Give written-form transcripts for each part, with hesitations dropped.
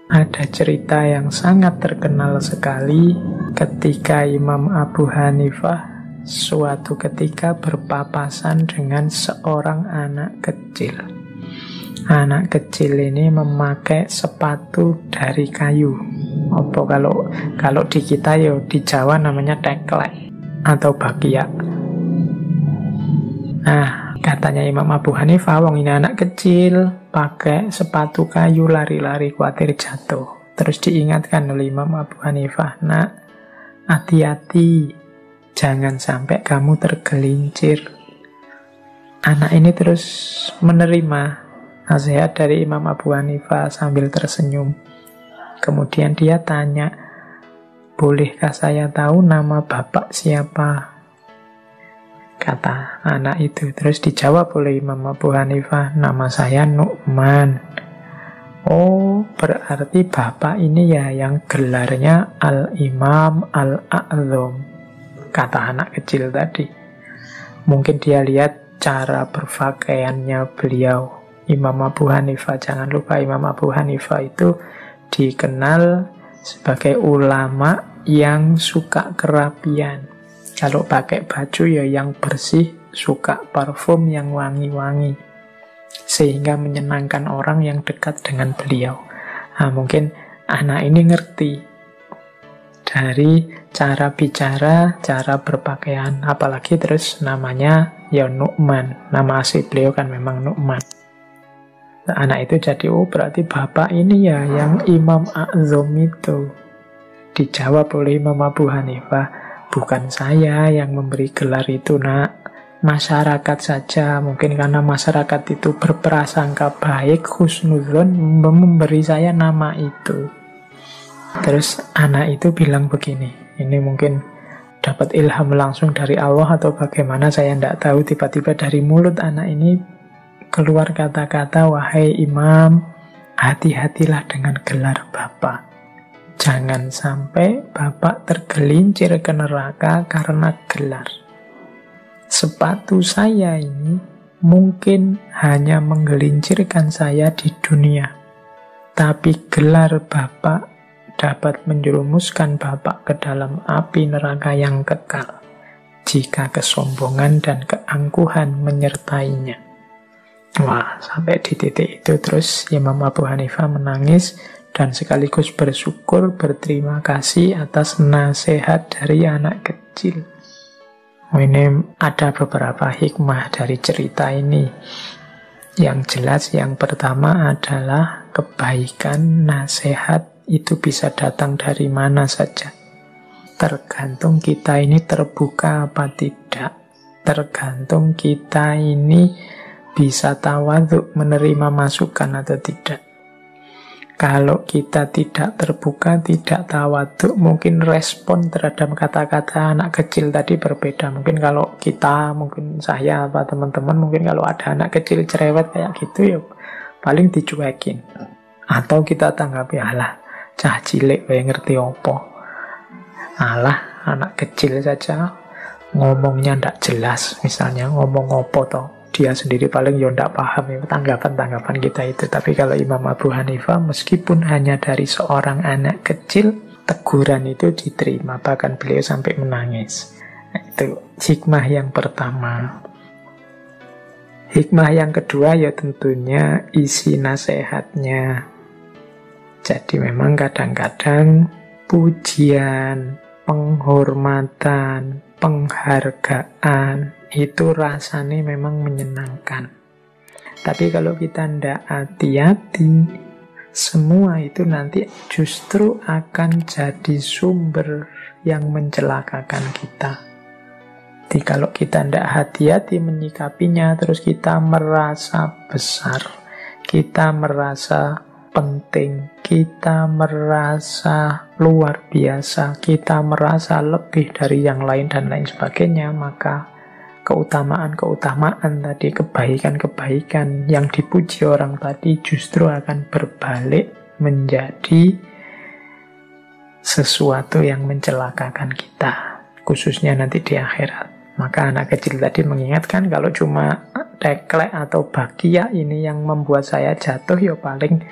Ada cerita yang sangat terkenal sekali ketika Imam Abu Hanifah suatu ketika berpapasan dengan seorang anak kecil. Anak kecil ini memakai sepatu dari kayu. Apa kalau di kita ya di Jawa namanya teklek atau bakia. Nah, katanya Imam Abu Hanifah, wong ini anak kecil, pakai sepatu kayu lari-lari khawatir jatuh. Terus diingatkan oleh Imam Abu Hanifah, nak, hati-hati, jangan sampai kamu tergelincir. Anak ini terus menerima nasihat dari Imam Abu Hanifah sambil tersenyum. Kemudian dia tanya, bolehkah saya tahu nama bapak siapa? Kata anak itu. Terus dijawab oleh Imam Abu Hanifah, nama saya Nu'man. Oh, berarti bapak ini ya yang gelarnya Al-Imam Al-A'zam, kata anak kecil tadi. Mungkin dia lihat cara berpakaiannya beliau, Imam Abu Hanifah. Jangan lupa Imam Abu Hanifah itu dikenal sebagai ulama yang suka kerapian. Kalau pakai baju ya yang bersih, suka parfum yang wangi-wangi, sehingga menyenangkan orang yang dekat dengan beliau. Nah, mungkin anak ini ngerti dari cara bicara, cara berpakaian, apalagi terus namanya ya Nu'man. Nama asli beliau kan memang Nu'man. Nah, anak itu jadi, oh berarti bapak ini ya yang Imam A'zam itu. Dijawab oleh Imam Abu Hanifah, bukan saya yang memberi gelar itu, nak. Masyarakat saja, mungkin karena masyarakat itu berprasangka baik, husnudzon, memberi saya nama itu. Terus anak itu bilang begini, ini mungkin dapat ilham langsung dari Allah atau bagaimana, saya tidak tahu. Tiba-tiba dari mulut anak ini keluar kata-kata, wahai imam, hati-hatilah dengan gelar bapak. Jangan sampai bapak tergelincir ke neraka karena gelar. Sepatu saya ini mungkin hanya menggelincirkan saya di dunia, tapi gelar bapak dapat menjerumuskan bapak ke dalam api neraka yang kekal jika kesombongan dan keangkuhan menyertainya. Wah, sampai di titik itu terus Imam Abu Hanifah menangis dan sekaligus bersyukur, berterima kasih atas nasihat dari anak kecil. Ini ada beberapa hikmah dari cerita ini. Yang jelas yang pertama adalah kebaikan, nasihat itu bisa datang dari mana saja. Tergantung kita ini terbuka apa tidak. Tergantung kita ini bisa tawadhu menerima masukan atau tidak. Kalau kita tidak terbuka, tidak tawadhu, mungkin respon terhadap kata-kata anak kecil tadi berbeda. Mungkin kalau kita, mungkin saya apa teman-teman, mungkin kalau ada anak kecil cerewet kayak gitu ya paling dicuekin. Atau kita tanggapi, alah, cah cilik wae ngerti opo. Alah, anak kecil saja ngomongnya ndak jelas, misalnya ngomong opo toh. Dia sendiri paling ya tidak paham ya, tanggapan-tanggapan kita itu. Tapi kalau Imam Abu Hanifah, meskipun hanya dari seorang anak kecil, teguran itu diterima, bahkan beliau sampai menangis. Nah, itu hikmah yang pertama. Hikmah yang kedua ya tentunya isi nasihatnya. Jadi memang kadang-kadang pujian, penghormatan, penghargaan itu rasanya memang menyenangkan. Tapi kalau kita tidak hati-hati, semua itu nanti justru akan jadi sumber yang mencelakakan kita. Jadi kalau kita tidak hati-hati menyikapinya, terus kita merasa besar, kita merasa penting, kita merasa luar biasa, kita merasa lebih dari yang lain dan lain sebagainya, maka keutamaan-keutamaan tadi, kebaikan-kebaikan yang dipuji orang tadi justru akan berbalik menjadi sesuatu yang mencelakakan kita, khususnya nanti di akhirat. Maka anak kecil tadi mengingatkan, kalau cuma teklek atau bakia ini yang membuat saya jatuh, ya paling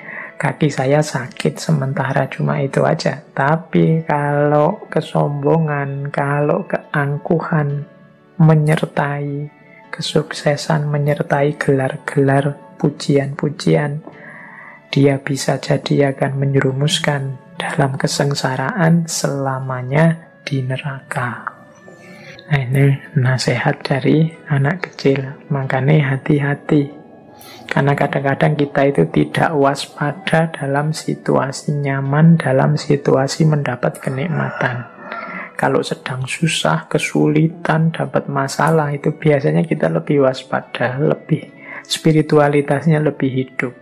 kaki saya sakit sementara, cuma itu aja. Tapi kalau kesombongan, kalau keangkuhan menyertai kesuksesan, menyertai gelar-gelar pujian-pujian, dia bisa jadi akan menjerumuskan dalam kesengsaraan selamanya di neraka. Nah, ini nasihat dari anak kecil. Makanya hati-hati. Karena kadang-kadang kita itu tidak waspada dalam situasi nyaman, dalam situasi mendapat kenikmatan. Kalau sedang susah, kesulitan, dapat masalah, itu biasanya kita lebih waspada, lebih spiritualitasnya lebih hidup.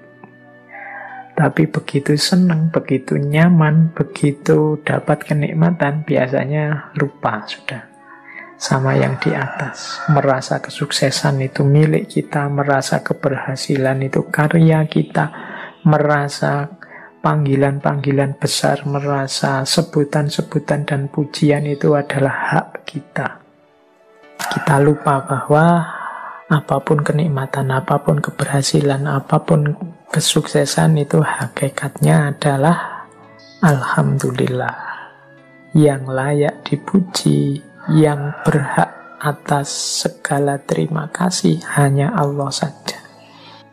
Tapi begitu senang, begitu nyaman, begitu dapat kenikmatan, biasanya lupa sudah sama yang di atas. Merasa kesuksesan itu milik kita, merasa keberhasilan itu karya kita, merasa panggilan-panggilan besar, merasa sebutan-sebutan dan pujian itu adalah hak kita. Kita lupa bahwa apapun kenikmatan, apapun keberhasilan, apapun kesuksesan itu hakikatnya adalah alhamdulillah. Yang layak dipuji, yang berhak atas segala terima kasih hanya Allah saja.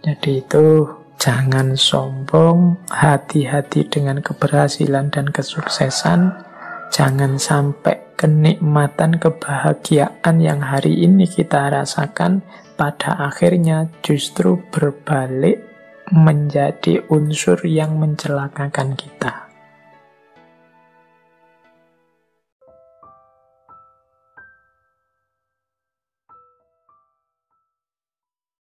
Jadi itu jangan sombong, hati-hati dengan keberhasilan dan kesuksesan. Jangan sampai kenikmatan, kebahagiaan yang hari ini kita rasakan pada akhirnya justru berbalik menjadi unsur yang mencelakakan kita.